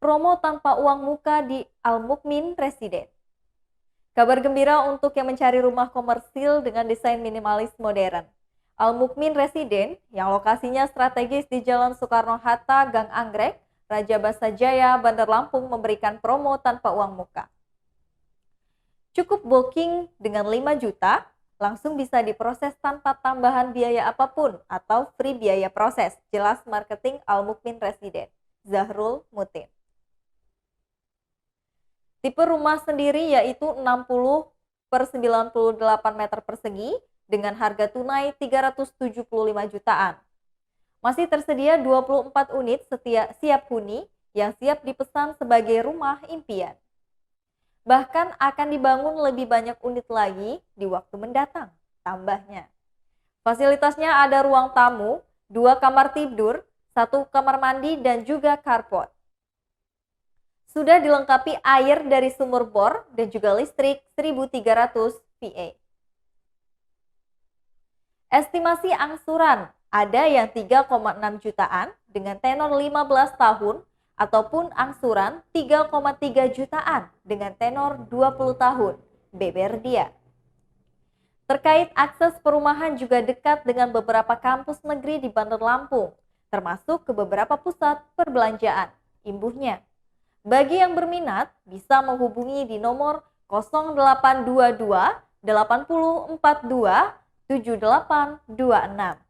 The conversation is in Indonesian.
promo tanpa uang muka di Al-Mukmin Residen. Kabar gembira untuk yang mencari rumah komersil dengan desain minimalis modern. Al-Mukmin Residen yang lokasinya strategis di Jalan Soekarno-Hatta, Gang Anggrek, Raja Basa Jaya, Bandar Lampung memberikan promo tanpa uang muka. Cukup booking dengan 5 juta, langsung bisa diproses tanpa tambahan biaya apapun atau free biaya proses. Jelas marketing Al-Mukmin Residen. Zahrul Mutin. Tipe rumah sendiri yaitu 60 per 98 meter persegi dengan harga tunai 375 jutaan. Masih tersedia 24 unit siap huni yang siap dipesan sebagai rumah impian. Bahkan akan dibangun lebih banyak unit lagi di waktu mendatang, tambahnya. Fasilitasnya ada ruang tamu, 2 kamar tidur, 1 kamar mandi, dan juga carport. Sudah dilengkapi air dari sumur bor dan juga listrik 1300 VA. Estimasi angsuran ada yang 3,6 jutaan dengan tenor 15 tahun ataupun angsuran 3,3 jutaan dengan tenor 20 tahun. Beberdia. Terkait akses perumahan juga dekat dengan beberapa kampus negeri di Bandar Lampung, termasuk ke beberapa pusat perbelanjaan. Imbuhnya, bagi yang berminat bisa menghubungi di nomor 0822 8042 7826.